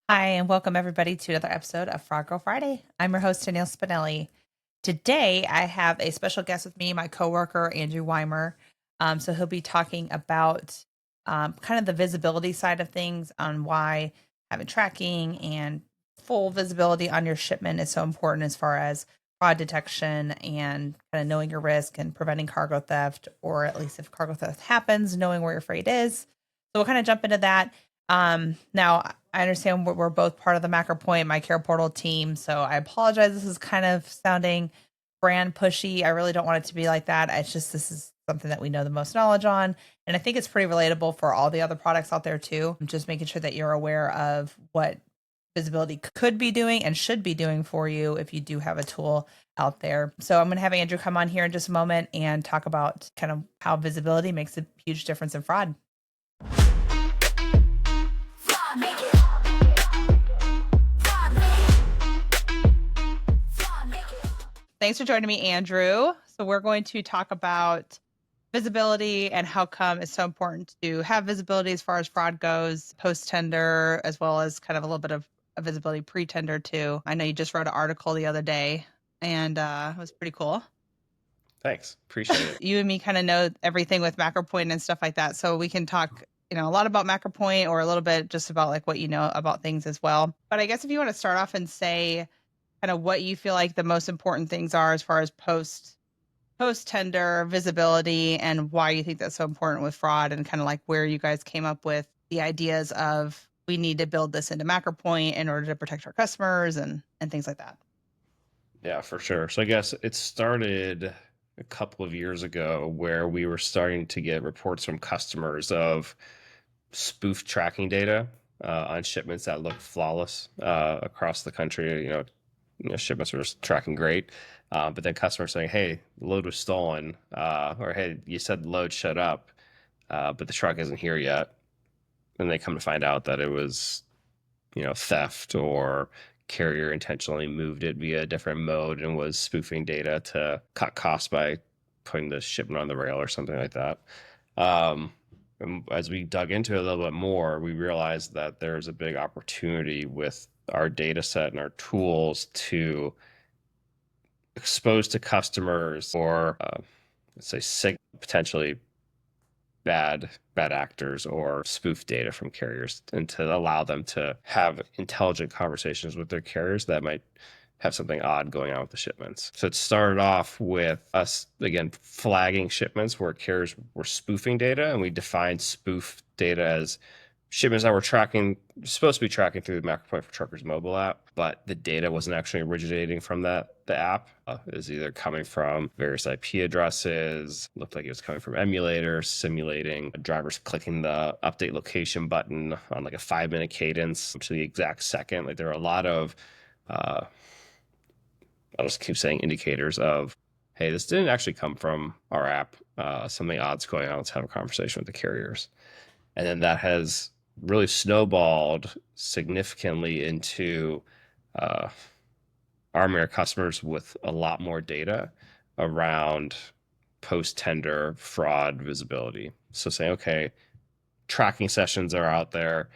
Hi, and welcome everybody to another episode of Frog Girl Friday. I'm your host, Danielle Spinelli. Today, I have a special guest with me, my coworker, Andrew Weimer. So he'll be talking about kind of the visibility side of things on why having tracking and full visibility on your shipment is so important as far as fraud detection and kind of knowing your risk and preventing cargo theft, or at least if cargo theft happens, knowing where your freight is. So we'll kind of jump into that. Now I understand we're both part of the MacroPoint, my care portal team. So I apologize. This is kind of sounding brand pushy. I really don't want it to be like that. It's just, this is something that we know the most knowledge on. And I think it's pretty relatable for all the other products out there too. Just making sure that you're aware of what visibility could be doing and should be doing for you if you do have a tool out there. So I'm going to have Andrew come on here in just a moment and talk about kind of how visibility makes a huge difference in fraud. Thanks for joining me, Andrew. So we're going to talk about visibility and how come it's so important to have visibility as far as fraud goes, post-tender, as well as kind of a little bit of a visibility pre-tender too. I know you just wrote an article the other day, and it was pretty cool. Thanks. Appreciate it. You and me kind of know everything with MacroPoint and stuff like that. So we can talk, a lot about MacroPoint or a little bit just about like what you know about things as well. But I guess if you want to start off and say kind of what you feel like the most important things are as far as post tender visibility and why you think that's so important with fraud, and kind of like where you guys came up with the ideas of we need to build this into MacroPoint in order to protect our customers and things like that. Yeah, for sure. So I guess it started a couple of years ago where we were starting to get reports from customers of spoof tracking data on shipments that looked flawless across the country. Shipments were just tracking great. But then customers saying, hey, the load was stolen, or hey, you said the load showed up, but the truck isn't here yet. And they come to find out that it was, theft, or carrier intentionally moved it via a different mode and was spoofing data to cut costs by putting the shipment on the rail or something like that. And as we dug into it a little bit more, we realized that there's a big opportunity with our data set and our tools to expose to customers or let's say potentially bad actors or spoof data from carriers, and to allow them to have intelligent conversations with their carriers that might have something odd going on with the shipments. So it started off with us, again, flagging shipments where carriers were spoofing data, and we defined spoof data as shipments that were supposed to be tracking through the MacroPoint for Truckers mobile app, but the data wasn't actually originating from the app. It was either coming from various IP addresses, looked like it was coming from Emulator, simulating drivers clicking the update location button on like a 5-minute cadence to the exact second. Like there are a lot of, I'll just keep saying indicators of, hey, this didn't actually come from our app. Something odd's going on. Let's have a conversation with the carriers. And then that has really snowballed significantly into arming our customers with a lot more data around post-tender fraud visibility. So saying, okay, tracking sessions are out there.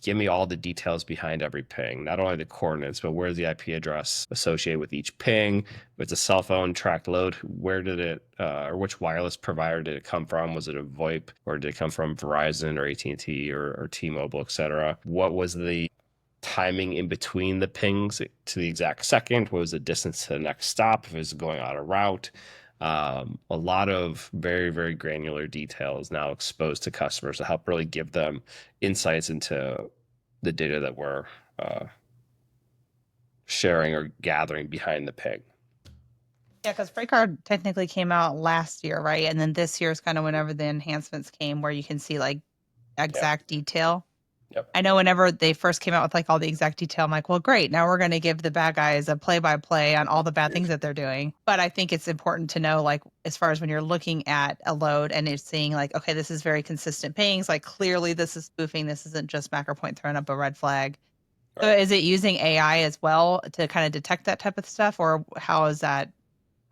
Give me all the details behind every ping, not only the coordinates, but where's the IP address associated with each ping. If it's a cell phone tracked load, where did it, or which wireless provider did it come from? Was it a VoIP, or did it come from Verizon or AT&T or T-Mobile, et cetera? What was the timing in between the pings to the exact second? What was the distance to the next stop if it was going on a route? A lot of very, very granular detail is now exposed to customers to help really give them insights into the data that we're sharing or gathering behind the ping. Yeah, because FraudGuard technically came out last year, right? And then this year is kind of whenever the enhancements came where you can see like exact detail. Yep. I know whenever they first came out with like all the exact detail, I'm like, well, great. Now we're going to give the bad guys a play-by-play on all the bad things that they're doing. But I think it's important to know, like, as far as when you're looking at a load and it's seeing like, okay, this is very consistent pings. Like clearly this is spoofing. This isn't just MacroPoint throwing up a red flag. Right. So is it using AI as well to kind of detect that type of stuff, or how is that?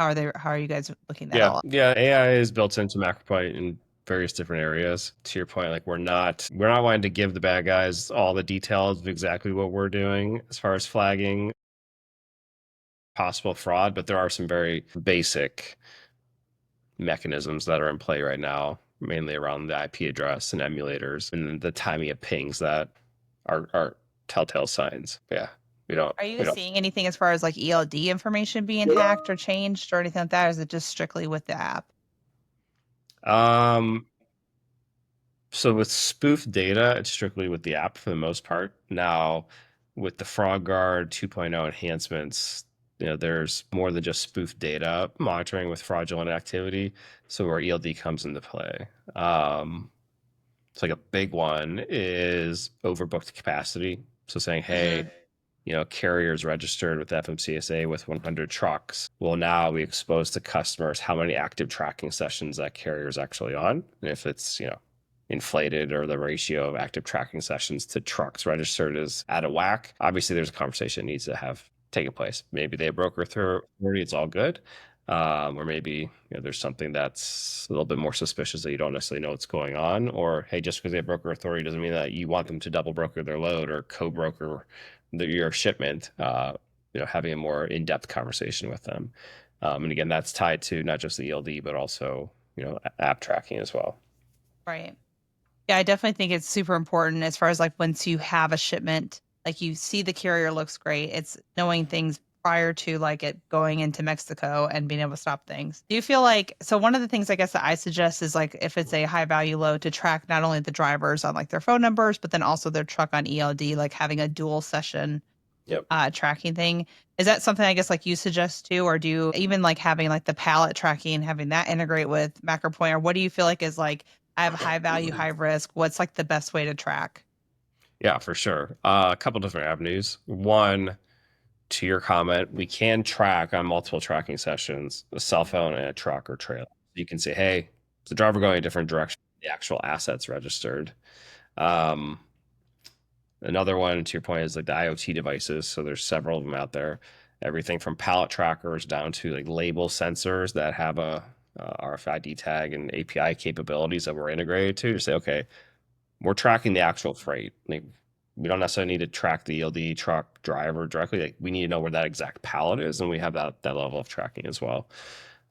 How are you guys looking at that all? Yeah, AI is built into MacroPoint in various different areas. To your point, like we're not wanting to give the bad guys all the details of exactly what we're doing as far as flagging possible fraud, but there are some very basic mechanisms that are in play right now, mainly around the IP address and emulators and the timing of pings that are telltale signs. Yeah, Are you we guys don't. seeing anything as far as like ELD information being hacked or changed or anything like that? Or is it just strictly with the app? Um, so with spoof data, it's strictly with the app for the most part. Now, with the FraudGuard 2.0 enhancements, there's more than just spoof data monitoring with fraudulent activity. So where ELD comes into play. It's like a big one is overbooked capacity. So saying, hey, Hmm. carriers registered with FMCSA with 100 trucks will now be exposed to customers how many active tracking sessions that carrier is actually on. And if it's, inflated or the ratio of active tracking sessions to trucks registered is out of whack, obviously there's a conversation that needs to have taken place. Maybe they broker authority, it's all good. Or maybe there's something that's a little bit more suspicious that you don't necessarily know what's going on. Or hey, just because they have broker authority doesn't mean that you want them to double broker their load or co-broker your shipment. Having a more in-depth conversation with them. And again, that's tied to not just the ELD, but also app tracking as well. Right. Yeah, I definitely think it's super important as far as like once you have a shipment, like you see the carrier looks great. It's knowing things prior to like it going into Mexico and being able to stop things. Do you feel like so one of the things I guess that I suggest is like if it's a high value load to track not only the drivers on like their phone numbers, but then also their truck on ELD, like having a dual session Yep. tracking thing. Is that something I guess like you suggest too, or do you even like having like the pallet tracking, having that integrate with MacroPoint, or what do you feel like is like I have high value, high risk? What's like the best way to track? Yeah, for sure. A couple different avenues. One, to your comment, we can track on multiple tracking sessions a cell phone and a truck or trailer. You can say, hey, is the driver going a different direction? The actual assets registered. Um, Another one, to your point, is like the IoT devices. So there's several of them out there. Everything from pallet trackers down to like label sensors that have a RFID tag and API capabilities that we're integrated to say, okay, we're tracking the actual freight. Like we don't necessarily need to track the ELD truck driver directly. Like we need to know where that exact pallet is, and we have that level of tracking as well.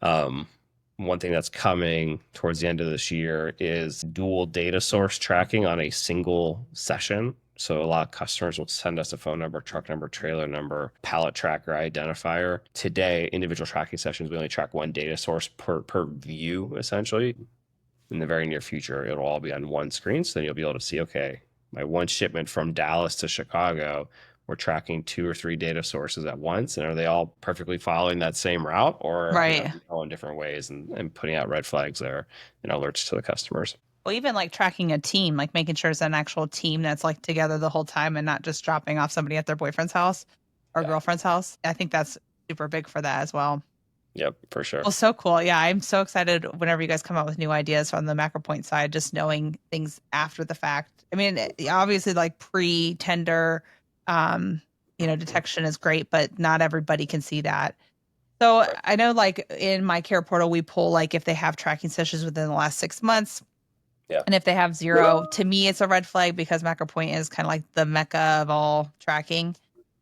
Um, One thing that's coming towards the end of this year is dual data source tracking on a single session. So a lot of customers will send us a phone number, truck number, trailer number, pallet tracker identifier. Today, individual tracking sessions, we only track one data source per view, essentially. In the very near future, it'll all be on one screen. So then you'll be able to see, okay, my one shipment from Dallas to Chicago, we're tracking 2 or 3 data sources at once. And are they all perfectly following that same route or, Right. going different ways and putting out red flags there and alerts to the customers? Well, even like tracking a team, like making sure it's an actual team that's like together the whole time and not just dropping off somebody at their boyfriend's house or Yeah. girlfriend's house. I think that's super big for that as well. Yep, for sure. Well, so cool. Yeah, I'm so excited whenever you guys come out with new ideas from the MacroPoint side, just knowing things after the fact. I mean, obviously, like pre-tender, um, detection is great, but not everybody can see that. So Right. I know, like in my care portal, we pull like if they have tracking sessions within the last 6 months, Yeah. and if they have zero, to me, it's a red flag because MacroPoint is kind of like the mecca of all tracking.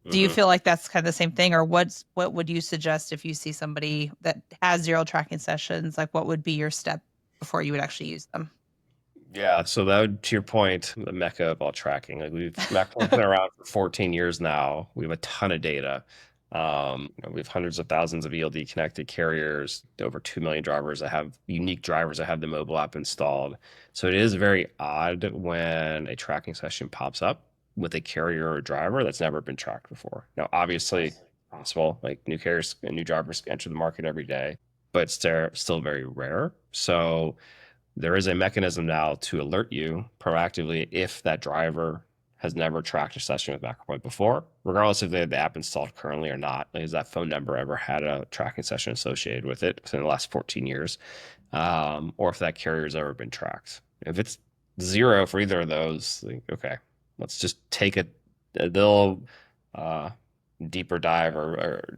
Do you Hmm. feel like that's kind of the same thing, or what would you suggest if you see somebody that has zero tracking sessions? Like, what would be your step before you would actually use them? Yeah, so that would, to your point, the mecca of all tracking. Like Macron's been around for 14 years now. We have a ton of data. We have hundreds of thousands of ELD connected carriers, over 2 million drivers that have unique drivers that have the mobile app installed. So it is very odd when a tracking session pops up with a carrier or driver that's never been tracked before. Now, obviously, possible, like new carriers and new drivers enter the market every day, but it's still very rare. So there is a mechanism now to alert you proactively if that driver has never tracked a session with MacroPoint before, regardless if they have the app installed currently or not. Like, has that phone number ever had a tracking session associated with it within the last 14 years? Or if that carrier has ever been tracked. If it's zero for either of those, like, okay, let's just take a little uh, deeper dive or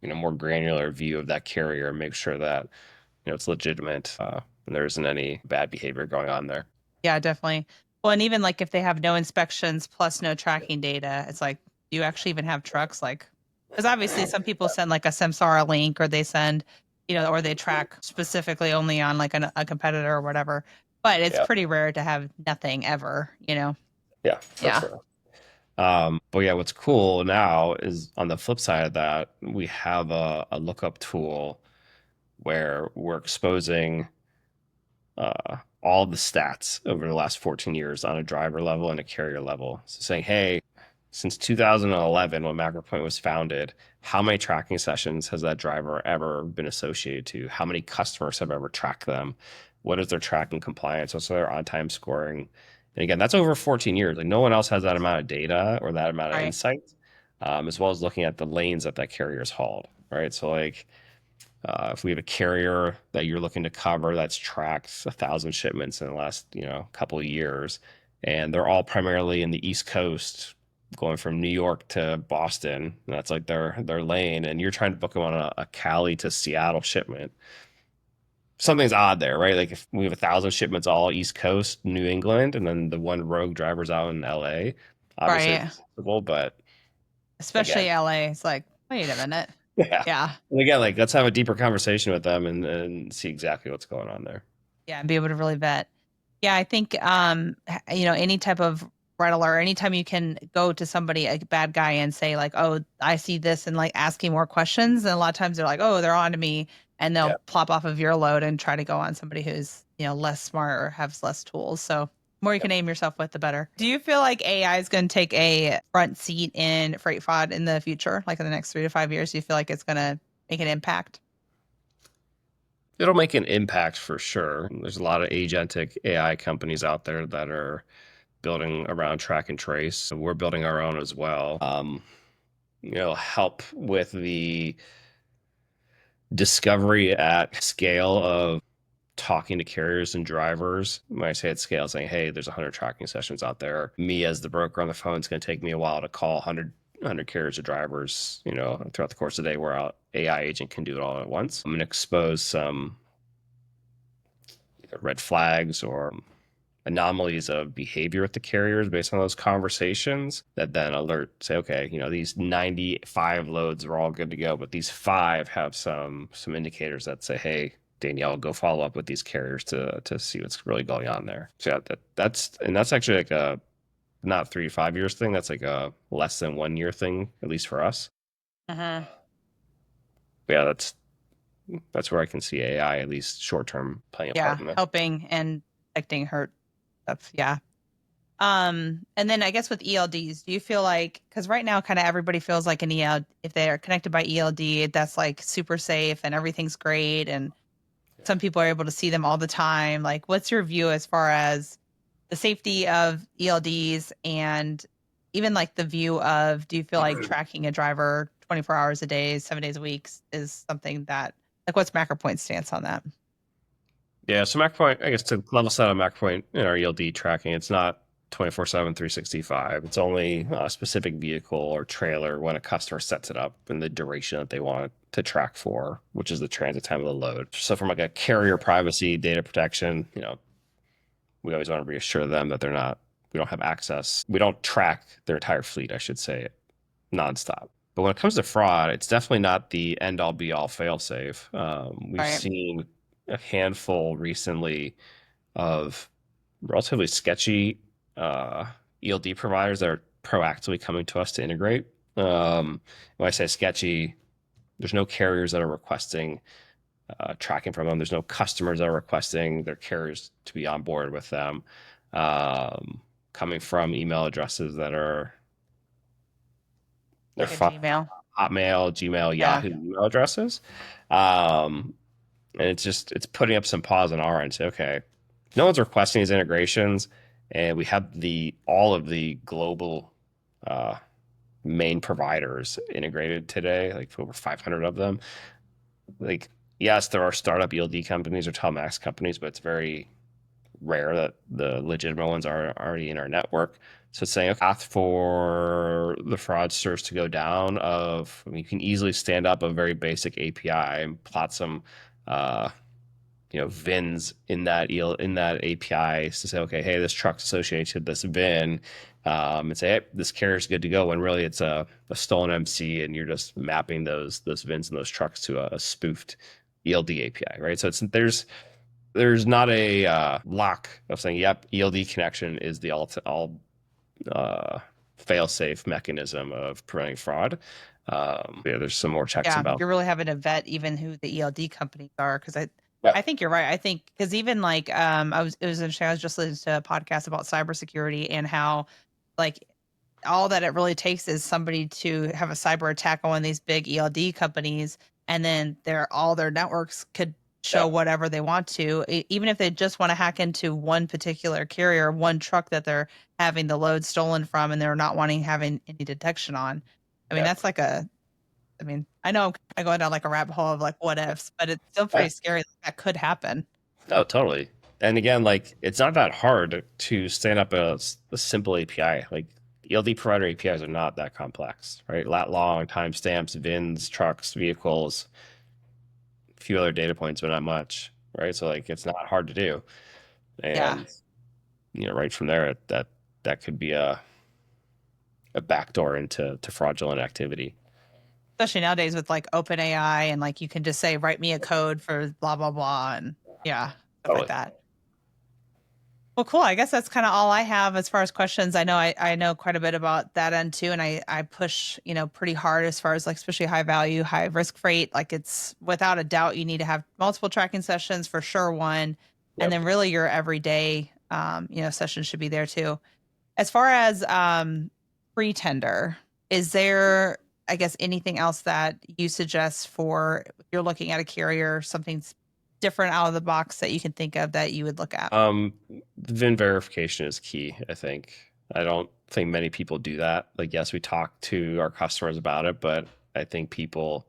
more granular view of that carrier and make sure that it's legitimate, and there isn't any bad behavior going on there. Yeah, definitely. Well, and even like if they have no inspections plus no tracking data, it's like, do you actually even have trucks? Like, because obviously some people send like a Samsara link or they send, or they track specifically only on like a competitor or whatever. But it's Yeah. pretty rare to have nothing ever. Yeah, for Yeah. sure. But yeah, what's cool now is on the flip side of that, we have a lookup tool where we're exposing all the stats over the last 14 years on a driver level and a carrier level. So saying, hey, since 2011, when MacroPoint was founded, how many tracking sessions has that driver ever been associated to? How many customers have ever tracked them? What is their tracking compliance? What's their on-time scoring? And again, that's over 14 years. Like no one else has that amount of data or that amount of Right. insight, as well as looking at the lanes that carrier's hauled, right? So like if we have a carrier that you're looking to cover that's tracked 1,000 shipments in the last couple of years, and they're all primarily in the East Coast, going from New York to Boston, and that's like their lane, and you're trying to book them on a Cali to Seattle shipment. Something's odd there, right? Like if we have 1,000 shipments all East Coast, New England, and then the one rogue driver's out in LA, obviously Right. it's possible, but Especially again, LA. It's like, wait a minute. yeah. Yeah. And again, like let's have a deeper conversation with them and see exactly what's going on there. Yeah. And be able to really vet. Yeah, I think any type of red alert, anytime you can go to somebody, a bad guy, and say like, "Oh, I see this," and like asking more questions, and a lot of times they're like, "Oh, they're on to me," and they'll Yeah. plop off of your load and try to go on somebody who's less smart or has less tools. So, the more you can aim yourself with, the better. Do you feel like AI is going to take a front seat in freight fraud in the future, like in the next 3 to 5 years? Do you feel like it's going to make an impact? It'll make an impact for sure. There's a lot of agentic AI companies out there that are building around track and trace. So we're building our own as well. Help with the discovery at scale of talking to carriers and drivers. When I say at scale, saying, hey, there's 100 tracking sessions out there. Me as the broker on the phone, it's going to take me a while to call 100 carriers or drivers, throughout the course of the day where an AI agent can do it all at once. I'm going to expose some either red flags or anomalies of behavior with the carriers based on those conversations that then say, okay, these 95 loads are all good to go, but these 5 have some indicators that say, hey, Danielle, go follow up with these carriers to see what's really going on there. So yeah, that's actually like a not 3 to 5 years thing. That's like a less than 1 year thing, at least for us. Uh-huh. But yeah, that's where I can see AI at least short term playing a part Yeah, in that. helping and detecting hurt stuff. Yeah. And then I guess with ELDs, do you feel like, because right now kind of everybody feels like an ELD, if they are connected by ELD, that's like super safe and everything's great, and some people are able to see them all the time. Like, what's your view as far as the safety of ELDs, and even like the view of, do you feel like tracking a driver 24 hours a day, 7 days a week is something that, like, what's MacroPoint's stance on that? Yeah, so MacPoint, I guess to level set on MacPoint in our ELD tracking, it's not 24/7, 365. It's only a specific vehicle or trailer when a customer sets it up and the duration that they want it to track for, which is the transit time of the load. So from like a carrier privacy, data protection, we always want to reassure them that we don't have access. We don't track their entire fleet, I should say, nonstop. But when it comes to fraud, it's definitely not the end all be all fail safe. We've Right. seen a handful recently of relatively sketchy ELD providers that are proactively coming to us to integrate. When I say sketchy, there's no carriers that are requesting tracking from them. There's no customers that are requesting their carriers to be on board with them. Coming from email addresses that are they're Like a fun, Gmail. Hotmail, Gmail, Yeah. Yahoo email addresses. Um, and it's putting up some pause on our end. Say, okay, no one's requesting these integrations, and we have all of the global uh, main providers integrated today, like over 500 of them. Like, yes, there are startup ELD companies or telemax companies, but it's very rare that the legitimate ones are already in our network. So saying a path for the fraudsters to go down you can easily stand up a very basic API and plot some uh, VINs in that API to say, okay, hey, this truck's associated to this VIN, and say, hey, this carrier's good to go. When really it's a stolen MC, and you're just mapping those VINs and those trucks to a spoofed ELD API, right? So there's not a lock of saying, yep, ELD connection is the all fail-safe mechanism of preventing fraud. There's some more checks Yeah, about. you're really having to vet even who the ELD companies are, because Yeah. I think you're right. I think because even like it was interesting. I was just listening to a podcast about cybersecurity and how like all that it really takes is somebody to have a cyber attack on one of these big ELD companies, and then all their networks could show Yeah. whatever they want to, even if they just want to hack into one particular carrier, one truck that they're having the load stolen from, and they're not wanting having any detection on. I mean, Yeah. that's like I mean, I know I'm kinda going down like a rabbit hole of like what ifs, but it's still pretty scary that could happen. Oh, totally. And again, like it's not that hard to stand up a simple API. Like ELD provider APIs are not that complex, right? Lat long, timestamps, VINs, trucks, vehicles, a few other data points, but not much, right? So like it's not hard to do. Yeah. And right from there, that could be a backdoor into fraudulent activity. Especially nowadays with like open AI and like you can just say, write me a code for blah, blah, blah. And yeah, stuff like Totally. that. Well, cool. I guess that's kind of all I have as far as questions. I know quite a bit about that end too. And I push, pretty hard as far as like, especially high value, high risk freight. Like it's without a doubt, you need to have multiple tracking sessions for sure. One, and Yep. then really your everyday, session should be there too. As far as pre-tender, is there, I guess, anything else that you suggest for if you're looking at a carrier, something different out of the box that you can think of that you would look at? VIN verification is key, I think. I don't think many people do that. Like, yes, we talk to our customers about it, but I think people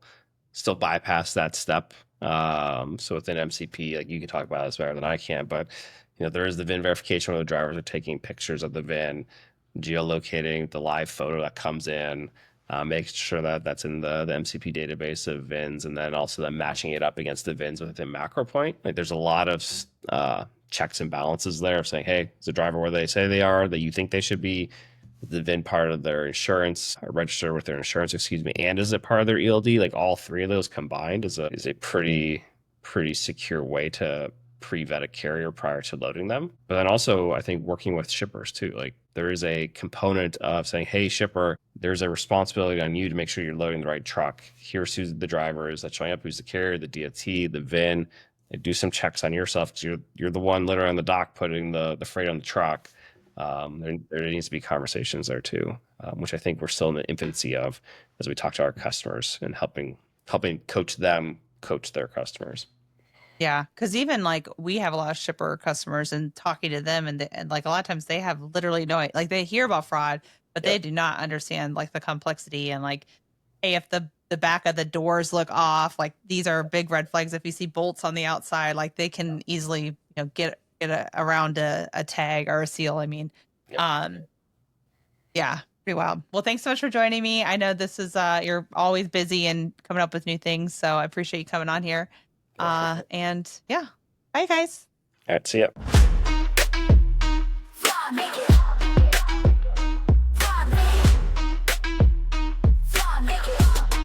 still bypass that step. So within MCP, like you can talk about this better than I can, but there is the VIN verification where the drivers are taking pictures of the VIN, geolocating the live photo that comes in, making sure that that's in the MCP database of VINs, and then also then matching it up against the VINs within MacroPoint. Like there's a lot of checks and balances there of saying, hey, is the driver where they say they are, that you think they should be, the VIN part of their insurance, or register with their insurance, excuse me, and is it part of their ELD? Like all three of those combined is a pretty secure way to pre-vet a carrier prior to loading them. But then also, I think working with shippers too, like there is a component of saying, hey, shipper, there's a responsibility on you to make sure you're loading the right truck. Here's who the driver is that's showing up, who's the carrier, the DOT, the VIN. Do some checks on yourself because you're the one literally on the dock putting the freight on the truck. There needs to be conversations there too, which I think we're still in the infancy of as we talk to our customers and helping coach them coach their customers. Yeah, because even like we have a lot of shipper customers, and talking to them, and like a lot of times they have literally no, like they hear about fraud, but they Yep. do not understand like the complexity and like, hey, if the back of the doors look off, like these are big red flags. If you see bolts on the outside, like they can easily get around a tag or a seal. I mean, Yep. yeah, pretty wild. Well, thanks so much for joining me. I know this is you're always busy and coming up with new things, so I appreciate you coming on here. And yeah, bye guys. All right, see ya.